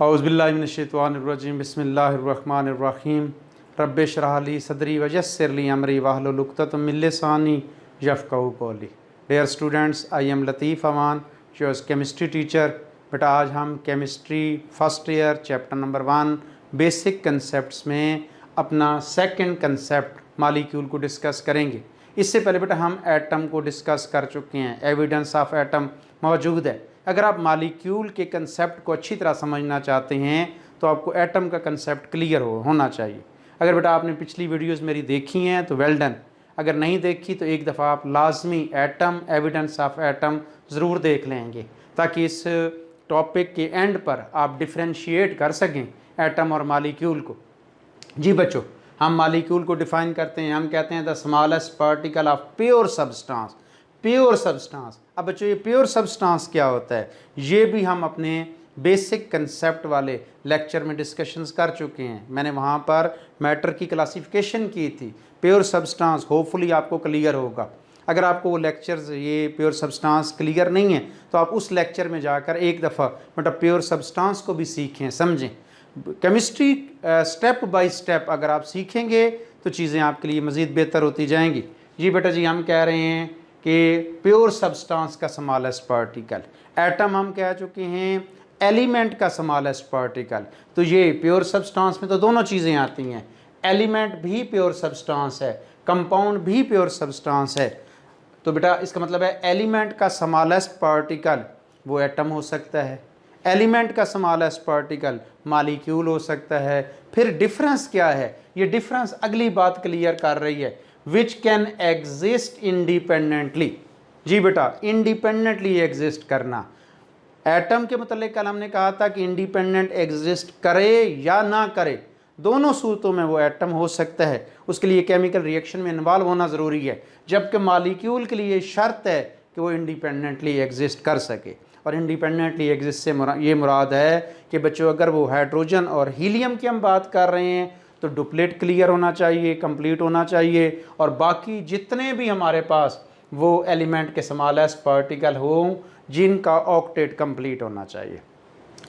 औज़ुबिल्लाहिमिनश्शैतानिर्रजीम बिस्मिल्लाहिर्रहमानिर्रहीम रब्बि इश्रह ली सदरी वयस्सिर ली अमरी वहलुल उक़्दतम मिन लिसानी यफ़क़हू क़ौली। Dear students, I am Latif Aman, your chemistry teacher. बेटा आज हम chemistry first year chapter number 1 basic concepts में अपना सेकंड कंसेप्ट मालिक्यूल को डिस्कस करेंगे। इससे पहले बेटा हम एटम को डिस्कस कर चुके हैं, एविडेंस ऑफ एटम मौजूद है। अगर आप मालिक्यूल के कंसेप्ट को अच्छी तरह समझना चाहते हैं तो आपको एटम का कंसेप्ट क्लियर होना चाहिए। अगर बेटा आपने पिछली वीडियोस मेरी देखी हैं तो वेल डन, अगर नहीं देखी तो एक दफ़ा आप लाजमी एटम, एविडेंस ऑफ एटम ज़रूर देख लेंगे ताकि इस टॉपिक के एंड पर आप डिफ्रेंशिएट कर सकें एटम और मालिक्यूल को। जी बच्चों, हम मालिक्यूल को डिफ़ाइन करते हैं, हम कहते हैं the smallest particle of pure substance. Pure substance. अब बच्चों ये प्योर सब्सटेंस क्या होता है, ये भी हम अपने बेसिक कंसेप्ट वाले लेक्चर में डिस्कशंस कर चुके हैं। मैंने वहाँ पर मैटर की क्लासिफिकेशन की थी। प्योर सब्सटेंस होपफुली आपको क्लियर होगा। अगर आपको वो लेक्चर्स, ये प्योर सब्सटेंस क्लियर नहीं है तो आप उस लेक्चर में जाकर एक दफ़ा मतलब प्योर सब्सटेंस को भी सीखें, समझें। केमिस्ट्री स्टेप बाय स्टेप अगर आप सीखेंगे तो चीज़ें आपके लिए मज़ीद बेहतर होती जाएंगी। जी बेटा जी, हम कह रहे हैं कि प्योर सब्सटेंस का स्मॉलेस्ट पार्टिकल, एटम हम कह चुके हैं एलिमेंट का स्मॉलेस्ट पार्टिकल। तो ये प्योर सब्सटेंस में तो दोनों चीज़ें आती हैं, एलिमेंट भी प्योर सब्सटेंस है, कंपाउंड भी प्योर सब्सटेंस है। तो बेटा इसका मतलब है एलिमेंट का स्मॉलेस्ट पार्टिकल वो एटम हो सकता है, एलिमेंट का स्मॉलेस्ट पार्टिकल मालिक्यूल हो सकता है। फिर डिफरेंस क्या है, ये डिफरेंस अगली बात क्लियर कर रही है, विच कैन एग्जिस्ट इंडिपेंडेंटली। जी बेटा, इंडिपेंडेंटली एग्जिस्ट करना। एटम के मतलब कल हमने कहा था कि इंडिपेंडेंट एग्जिस्ट करे या ना करे, दोनों सूरतों में वो एटम हो सकता है। उसके लिए केमिकल रिएक्शन में इन्वॉल्व होना ज़रूरी है, जबकि मालिक्यूल के लिए शर्त है कि वो इंडिपेंडेंटली एग्जिस्ट कर सके। और इंडिपेंडेंटली एग्जिस्ट से ये मुराद है कि बच्चों अगर वो हाइड्रोजन और हीलियम की हम बात कर रहे हैं तो डुप्लेट क्लियर होना चाहिए, कंप्लीट होना चाहिए, और बाकी जितने भी हमारे पास वो एलिमेंट के स्मॉलेस्ट पार्टिकल हों जिनका ऑक्टेट कंप्लीट होना चाहिए।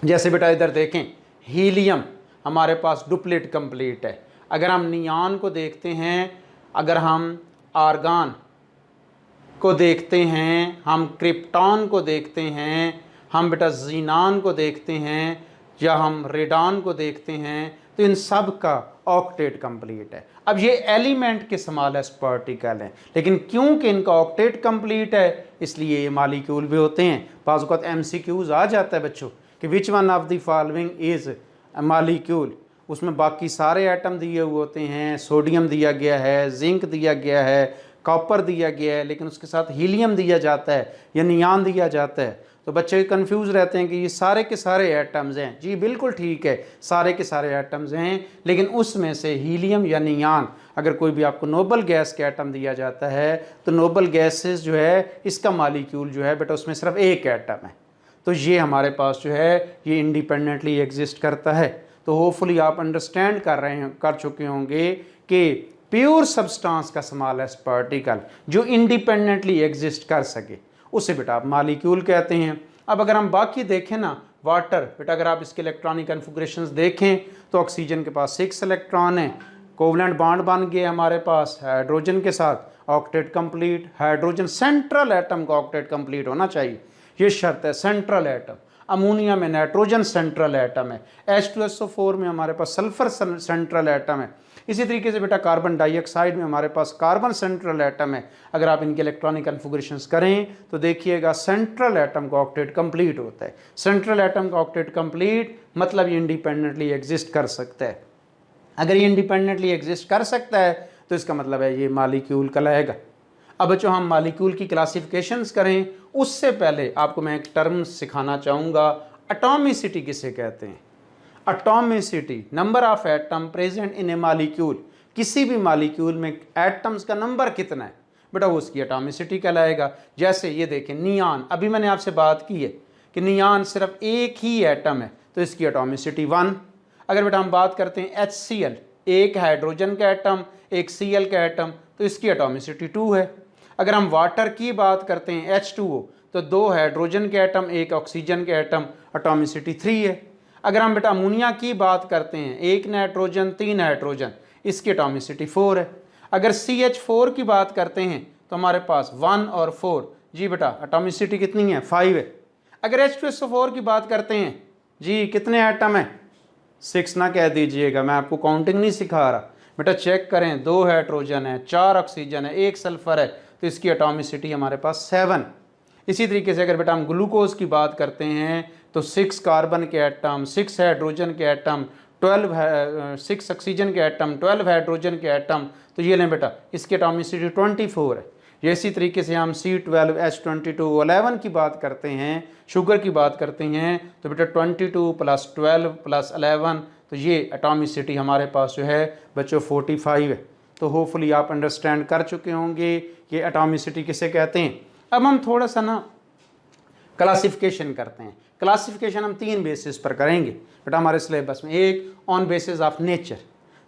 जैसे बेटा इधर देखें, हीलियम हमारे पास डुप्लेट कंप्लीट है। अगर हम नियान को देखते हैं, अगर हम आर्गान को देखते हैं, हम क्रिप्टॉन को देखते हैं, हम बेटा जीनान को देखते हैं, या हम रेडान को देखते हैं, तो इन सब का ऑक्टेट कंप्लीट है। अब ये एलिमेंट के स्मॉलेस्ट पार्टिकल हैं, लेकिन क्योंकि इनका ऑक्टेट कंप्लीट है इसलिए ये मालिक्यूल भी होते हैं। बाज़ वक़्त MCQs आ जाता है बच्चों कि which one of the following is molecule. उसमें बाकी सारे एटम दिए हुए होते हैं, सोडियम दिया गया है, जिंक दिया गया है, कॉपर दिया गया है, लेकिन उसके साथ हीलियम दिया जाता है या नियान दिया जाता है। तो बच्चे कंफ्यूज रहते हैं कि ये सारे के सारे एटम्स हैं। जी बिल्कुल ठीक है, सारे के सारे एटम्स हैं, लेकिन उसमें से हीलियम या नियान, अगर कोई भी आपको नोबल गैस के एटम दिया जाता है तो नोबल गैसेस जो है इसका मालिक्यूल जो है बेटा उसमें सिर्फ एक एटम है। तो ये हमारे पास जो है ये इंडिपेंडेंटली एग्जिस्ट करता है। तो होपफुली आप अंडरस्टैंड कर चुके होंगे कि प्योर सब्सटेंस का स्मॉलेस्ट पार्टिकल जो इंडिपेंडेंटली एग्जिस्ट कर सके उसे बेटा आप मालिक्यूल कहते हैं। अब अगर हम बाकी देखें ना, वाटर बेटा अगर आप इसके इलेक्ट्रॉनिक कन्फिग्रेशंस देखें तो ऑक्सीजन के पास 6 इलेक्ट्रॉन हैं, कोवलेंट बॉन्ड बन गए हमारे पास हाइड्रोजन के साथ, octet complete. Hydrogen central atom का ऑक्टेट कंप्लीट होना चाहिए, ये शर्त है, सेंट्रल एटम। अमोनिया में नाइट्रोजन सेंट्रल एटम है, H2SO4 में हमारे पास सल्फर सेंट्रल एटम है। इसी तरीके से बेटा कार्बन डाइऑक्साइड में हमारे पास कार्बन सेंट्रल एटम है। अगर आप इनके इलेक्ट्रॉनिक कन्फिग्रेशंस करें तो देखिएगा सेंट्रल एटम का ऑक्टेट कंप्लीट होता है। सेंट्रल एटम का ऑक्टेट कंप्लीट मतलब ये इंडिपेंडेंटली एग्जिस्ट कर सकता है। अगर ये इंडिपेंडेंटली एग्जिस्ट कर सकता है तो इसका मतलब है ये मालिक्यूल कहलाएगा। अब जो हम मालिक्यूल की क्लासिफिकेशंस करें उससे पहले आपको मैं एक टर्म सिखाना चाहूँगा, एटॉमिसिटी किसे कहते हैं। Atomicity, number of atom present in A molecule. किसी भी मालिक्यूल में एटम्स का नंबर कितना है बेटा वो उसकी एटॉमिसिटी कहलाएगा। जैसे ये देखें नियान, अभी मैंने आपसे बात की है कि नियान सिर्फ एक ही एटम है तो इसकी एटॉमिसिटी 1। अगर बेटा हम बात करते हैं HCl, एक हाइड्रोजन का एटम एक Cl का एटम, तो इसकी एटॉमिसिटी 2 है। अगर हम वाटर की बात करते हैं H2O, तो 2 हाइड्रोजन के एटम एक ऑक्सीजन के एटम, एटॉमिसिटी 3 है। अगर हम बेटा अमोनिया की बात करते हैं, 1 नाइट्रोजन 3 हाइड्रोजन, इसकी एटॉमिसिटी 4 है। अगर CH4 की बात करते हैं तो हमारे पास 1 और 4, जी बेटा एटॉमिसिटी कितनी है, 5 है। अगर H2SO4 की बात करते हैं जी, कितने एटम है, 6 ना कह दीजिएगा, मैं आपको काउंटिंग नहीं सिखा रहा बेटा, चेक करें, 2 हाइड्रोजन है, 4 ऑक्सीजन है, 1 सल्फर है, तो इसकी एटॉमिसिटी हमारे पास 7। इसी तरीके से अगर बेटा हम ग्लूकोज की बात करते हैं तो 6 कार्बन के एटम, 6 हाइड्रोजन के एटम, 6 ऑक्सीजन के एटम, 12 हाइड्रोजन के एटम, तो ये लें बेटा इसकी एटॉमिसिटी 24 है। ये इसी तरीके से हम C12H22O11 की बात करते हैं, शुगर की बात करते हैं, तो बेटा 22 + 12 + 11, तो ये एटॉमिसिटी हमारे पास जो है बच्चों 45 है। तो होपफुली आप अंडरस्टैंड कर चुके होंगे कि एटॉमिसिटी किसे कहते हैं। अब हम थोड़ा सा ना क्लासिफिकेशन करते हैं। क्लासिफिकेशन हम 3 बेसिस पर करेंगे बेटा हमारे सिलेबस में। एक ऑन बेसिस ऑफ नेचर,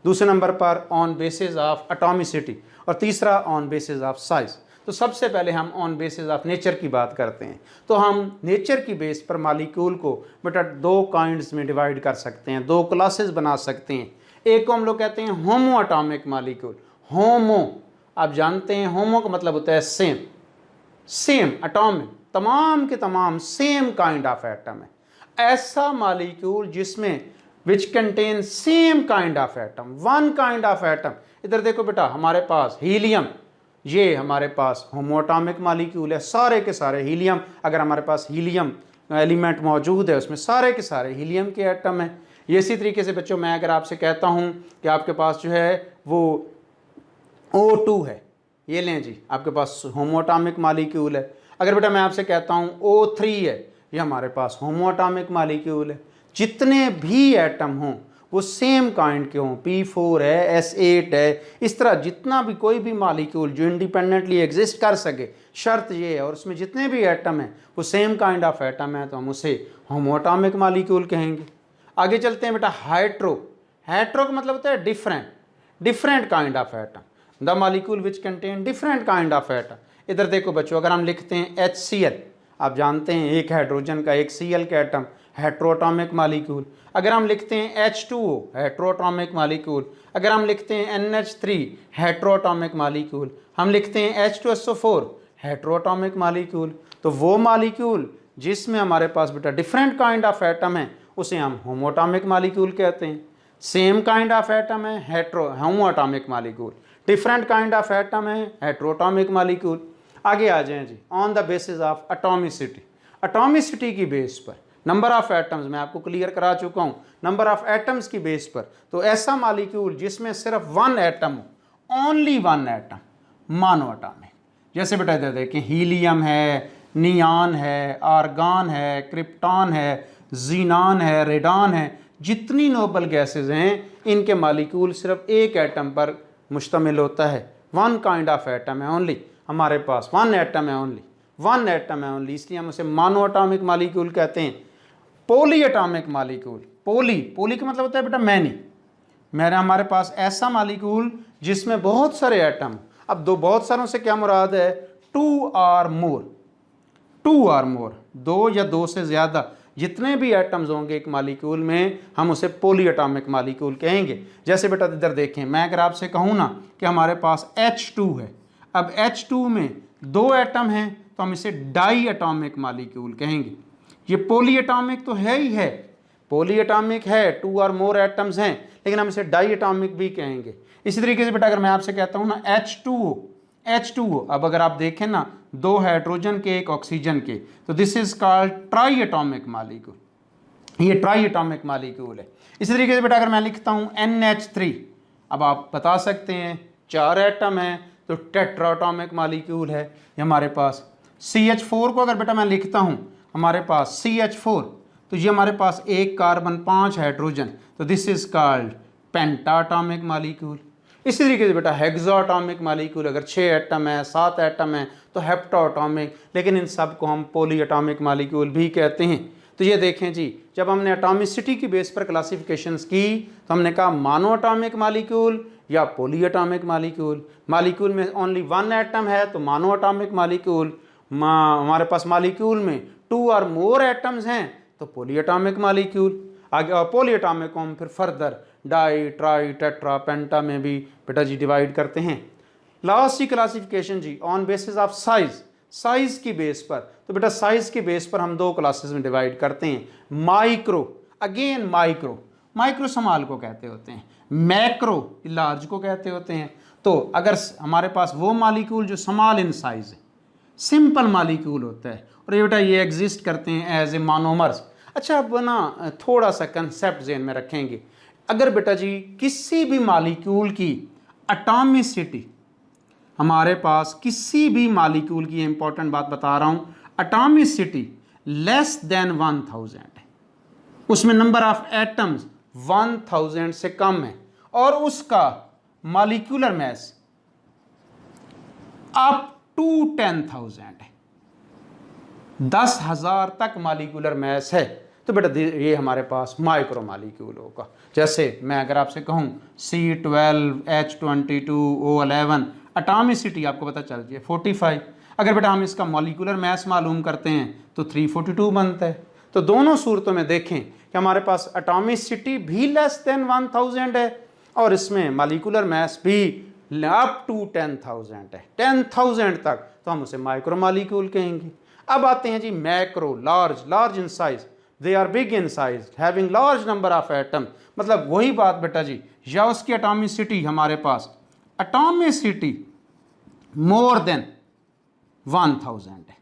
दूसरे नंबर पर ऑन बेसिस ऑफ एटॉमिसिटी, और तीसरा ऑन बेसिस ऑफ साइज। तो सबसे पहले हम ऑन बेसिस ऑफ नेचर की बात करते हैं। तो हम नेचर की बेस पर मालिक्यूल को बेटा 2 काइंड्स में डिवाइड कर सकते हैं, 2 क्लासेस बना सकते हैं। एक को हम लोग कहते हैं होमो एटॉमिक मालिक्यूल। होमो, आप जानते हैं होमो का मतलब होता है सेम, सेम एटॉमिक, तमाम के तमाम सेम काइंड ऑफ एटम है। ऐसा मालिक्यूल जिसमें which contain same kind of atom, one kind of atom. इधर देखो बेटा हमारे पास हीलियम, ये हमारे पास होमो एटॉमिक मालिक्यूल है, सारे के सारे हीलियम। अगर हमारे पास हीलियम एलिमेंट मौजूद है उसमें सारे के सारे हीलियम के एटम है। ये इसी तरीके से बच्चों मैं अगर आपसे कहता हूँ कि आपके पास जो है वो O2 है, ये लें जी आपके पास होमो एटॉमिक मालिक्यूल है। अगर बेटा मैं आपसे कहता हूँ O3 है, ये हमारे पास होमो एटॉमिक मालिक्यूल है। जितने भी एटम हों वो सेम काइंड के हों, P4 है, S8 है, इस तरह जितना भी कोई भी मालिक्यूल जो इंडिपेंडेंटली एग्जिस्ट कर सके, शर्त ये है, और उसमें जितने भी एटम हैं वो सेम काइंड ऑफ एटम है, तो हम उसे होमो एटॉमिक मालिक्यूल कहेंगे। आगे चलते हैं बेटा हेट्रो। हेट्रो का मतलब होता है different, different kind of atom, the molecule which contain different kind of atom. इधर देखो बच्चों, अगर हम लिखते हैं HCl, आप जानते हैं एक हाइड्रोजन का एक Cl का एटम, हेट्रोएटॉमिक मालिक्यूल। अगर हम लिखते हैं H2O, हेट्रोएटॉमिक मालिक्यूल। अगर हम लिखते हैं NH3, हेट्रोएटॉमिक मालिक्यूल। हम लिखते हैं H2SO4, हेट्रोएटॉमिक मालिक्यूल। तो वो मालिक्यूल जिसमें हमारे पास बेटा डिफरेंट काइंड ऑफ एटम है उसे हम होमो एटॉमिक मालिक्यूल कहते हैं। सेम काइंड ऑफ एटम है homo atomic molecule, different kind of atom है हेट्रोएटॉमिक मालिक्यूल। आगे आ जाएं जी, on the basis of atomicity. Atomicity की बेस पर नंबर ऑफ एटम्स मैं आपको क्लियर करा चुका हूँ, नंबर ऑफ एटम्स की बेस पर। तो ऐसा मालिक्यूल जिसमें सिर्फ 1 एटम हो, ओनली 1 एटम, मानो एटॉमिक। जैसे बेटा इधर देखें, हीलियम है, नियान है, आर्गान है, क्रिप्टॉन है, जीनान है, रेडान है, जितनी नोबल गैसेज हैं इनके मालिक्यूल सिर्फ एक एटम पर मुश्तमिल होता है। 1 काइंड ऑफ एटम है ओनली, हमारे पास 1 एटम है ओनली, 1 एटम है ओनली, इसलिए हम उसे मानो एटॉमिक मालिक्यूल कहते हैं। पॉली एटॉमिक मालिक्यूल, पॉली का मतलब होता है बेटा मैनी, मेरा हमारे पास ऐसा मालिक्यूल जिसमें बहुत सारे एटम। अब बहुत सारों से क्या मुराद है, 2 और मोर, 2 और मोर, 2 या 2 से ज़्यादा जितने भी एटम्स होंगे एक मालिक्यूल में हम उसे पॉली एटॉमिक मालिक्यूल कहेंगे। जैसे बेटा इधर देखें, मैं अगर आपसे कहूँ ना कि हमारे पास H2 है, अब H2 में 2 एटम हैं तो हम इसे डाई एटॉमिक मालिक्यूल कहेंगे। ये पॉली एटॉमिक तो है ही है, पॉली एटॉमिक है, 2 और मोर एटम्स हैं, लेकिन हम इसे डाई एटॉमिक भी कहेंगे। इसी तरीके से बेटा अगर मैं आपसे कहता हूँ ना H2O, अब अगर आप देखें ना 2 हाइड्रोजन के 1 ऑक्सीजन के, तो this is called try atomic molecule, ये ट्राई एटॉमिक मालिक्यूल है। इसी तरीके से बेटा अगर मैं लिखता हूँ NH3, अब आप बता सकते हैं 4 एटम हैं तो टेट्रा एटॉमिक मालिक्यूल है ये हमारे पास। CH4 को अगर बेटा मैं लिखता हूँ हमारे पास CH4, तो ये हमारे पास 1 कार्बन 5 हाइड्रोजन, तो this is called penta atomic molecule. इसी तरीके से बेटा हेक्सा एटॉमिक मालिक्यूल, अगर 6 एटम है 7 एटम है तो हेप्टा एटॉमिक, लेकिन इन सब को हम पॉली एटॉमिक मालिक्यूल भी कहते हैं। तो ये देखें जी, जब हमने एटॉमिसिटी की बेस पर क्लासिफिकेशंस की तो हमने कहा मानो एटॉमिक मालिक्यूल या पॉली एटॉमिक मालिक्यूल। मालिक्यूल में ओनली 1 एटम है तो मानो एटॉमिक मालिक्यूल, हमारे पास मालिक्यूल में 2 और मोर एटम्स हैं तो पॉली एटॉमिक मालिक्यूल। आगे और पॉलीएटॉमिक को हम फिर further di, tri, tetra, penta में भी बेटा जी डिवाइड करते हैं। लास्ट की क्लासिफिकेशन जी on basis of size, size की बेस पर। तो बेटा साइज की बेस पर हम दो क्लासेस में डिवाइड करते हैं, micro, again micro, micro small को कहते होते हैं, मैक्रो लार्ज को कहते होते हैं। तो अगर हमारे पास वो मॉलिक्यूल जो स्मॉल इन साइज है, सिंपल मॉलिक्यूल होता है, और ये बेटा ये एग्जिस्ट करते हैं एज ए मोनोमर्स। अच्छा अब ना थोड़ा सा कंसेप्ट ज़हन में रखेंगे, अगर बेटा जी किसी भी मॉलिक्यूल की एटॉमिसिटी, हमारे पास किसी भी मॉलिक्यूल की इंपॉर्टेंट बात बता रहा हूँ, एटॉमिसिटी लेस देन 1000 है, उसमें नंबर ऑफ एटम्स 1000 से कम है, और उसका मॉलिक्यूलर मास अप टू 10,000 है, 10,000 तक मॉलिक्यूलर मास है, तो बेटा ये हमारे पास माइक्रो मॉलिक्यूल होगा। जैसे मैं अगर आपसे कहूँ C12, H22, O11, एटॉमिसिटी आपको पता चल जाए 45, अगर बेटा हम इसका मॉलिक्यूलर मास मालूम करते हैं तो 342 बनता है। तो दोनों सूरतों में देखें कि हमारे पास एटॉमिसिटी भी लेस देन 1000 है, और इसमें मॉलिक्यूलर मास भी अप टू 10,000 है, 10,000 तक, तो हम उसे माइक्रो मॉलिक्यूल कहेंगे। अब आते हैं जी macro, large, large in size, they are big in size, having large number of atom, मतलब वही बात बेटा जी, या उसकी एटॉमिसिटी हमारे पास एटॉमिसिटी मोर देन 1000 है,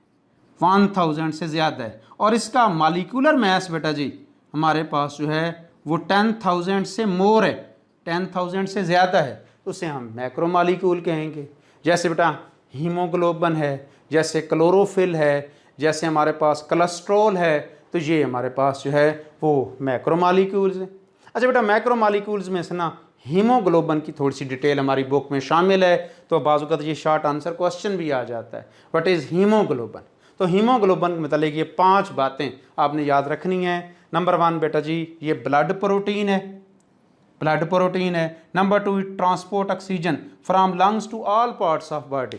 1000 से ज़्यादा है, और इसका मॉलिक्यूलर मास बेटा जी हमारे पास जो है वो 10,000 से मोर है, 10,000 से ज़्यादा है, तो उसे हम मैक्रो मॉलिक्यूल कहेंगे। जैसे बेटा हीमोग्लोबिन है, जैसे क्लोरोफिल है, जैसे हमारे पास कोलेस्ट्रॉल है, तो ये हमारे पास जो है वो मैक्रो मॉलिक्यूल्स हैं। अच्छा बेटा मैक्रो मॉलिक्यूल्स में से ना हीमोग्लोबिन की थोड़ी सी डिटेल हमारी बुक में शामिल है, तो बाजू का तो ये शॉर्ट आंसर क्वेश्चन भी आ जाता है, व्हाट इज़ हीमोग्लोबिन। तो हीमोग्लोबिन मतलब ये 5 बातें आपने याद रखनी है। नंबर 1 बेटा जी ये ब्लड प्रोटीन है, ब्लड प्रोटीन है। Number 2 transport oxygen from lungs to all parts of body,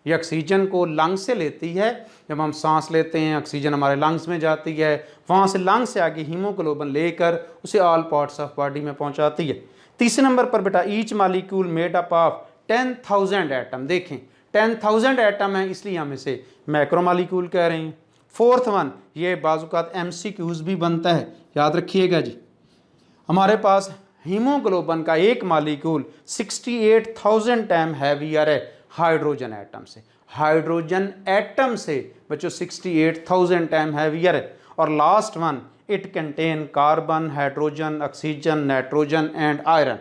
ये ऑक्सीजन को लंग्स से लेती है, जब हम सांस लेते हैं ऑक्सीजन हमारे लंग्स में जाती है, वहाँ से लंग्स से आगे हीमोग्लोबिन लेकर उसे ऑल पार्ट्स ऑफ बॉडी में पहुँचाती है। तीसरे नंबर पर बेटा each molecule made up of 10,000 atom, देखें 10,000 एटम है इसलिए हम इसे मैक्रो मॉलिक्यूल कह रहे हैं। फोर्थ वन ये बाजुकात MCQs भी बनता है, याद रखिएगा जी, हमारे पास हीमोग्लोबिन का एक मॉलिक्यूल 68,000 टाइम हैवियर है हाइड्रोजन एटम से, हाइड्रोजन एटम से बच्चों 68,000 टाइम हैवियर है। और last one it contain carbon, hydrogen, oxygen, nitrogen and iron,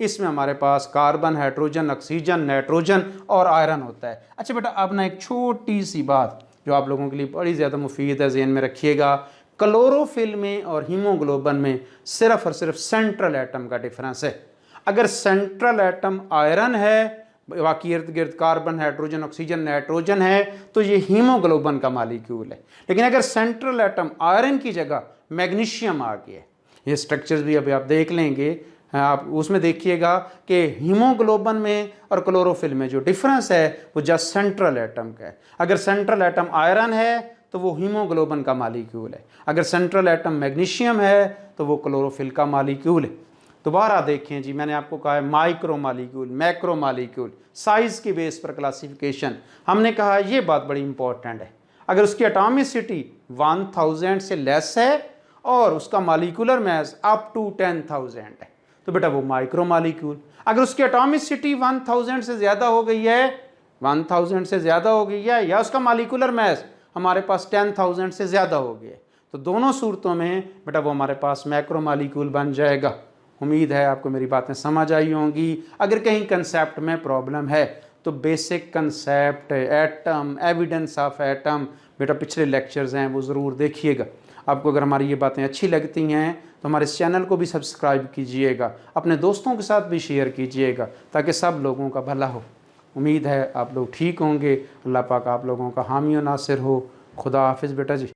इसमें हमारे पास कार्बन, हाइड्रोजन, ऑक्सीजन, नाइट्रोजन और आयरन होता है। अच्छा बेटा अब ना एक छोटी सी बात जो आप लोगों के लिए बड़ी ज़्यादा मुफीद है, ज़हन में रखिएगा, क्लोरोफिल में और हीमोग्लोबिन में सिर्फ और सिर्फ सेंट्रल एटम का डिफरेंस है। अगर सेंट्रल एटम आयरन है, बाकी इर्द गिर्द कार्बन, हाइड्रोजन, ऑक्सीजन, नाइट्रोजन है, तो ये हीमोग्लोबिन का मॉलिक्यूल है। लेकिन अगर सेंट्रल एटम आयरन की जगह मैग्नीशियम आ गया, ये स्ट्रक्चर्स भी अभी आप देख लेंगे, आप उसमें देखिएगा कि हीमोग्लोबिन में और क्लोरोफिल में जो डिफरेंस है वो जस्ट सेंट्रल एटम का है। अगर सेंट्रल एटम आयरन है तो वो हीमोग्लोबिन का मॉलिक्यूल है, अगर सेंट्रल एटम मैग्नीशियम है तो वो क्लोरोफिल का मॉलिक्यूल है। दोबारा देखें जी, मैंने आपको कहा है micro molecule, macro molecule, size की बेस पर क्लासिफिकेशन। हमने कहा ये बात बड़ी इंपॉर्टेंट है, अगर उसकी एटॉमिसिटी 1000 से लेस है और उसका मॉलिक्यूलर मास अप टू 10,000 है तो बेटा वो माइक्रो मॉलिक्यूल। अगर उसकी एटॉमिसिटी 1000 से ज़्यादा हो गई है, 1000 से ज़्यादा हो गई है, या उसका मॉलिक्यूलर मास हमारे पास 10,000 से ज़्यादा हो गया, तो दोनों सूरतों में बेटा वो हमारे पास मैक्रो मॉलिक्यूल बन जाएगा। उम्मीद है आपको मेरी बातें समझ आई होंगी। अगर कहीं कंसेप्ट में प्रॉब्लम है तो basic concept, atom, evidence of atom, बेटा पिछले लेक्चर्स हैं वो ज़रूर देखिएगा। आपको अगर हमारी ये बातें अच्छी लगती हैं तो हमारे इस चैनल को भी सब्सक्राइब कीजिएगा, अपने दोस्तों के साथ भी शेयर कीजिएगा ताकि सब लोगों का भला हो। उम्मीद है आप लोग ठीक होंगे। अल्लाह पाक आप लोगों का हामी और नासिर हो। खुदा हाफिज़ बेटा जी।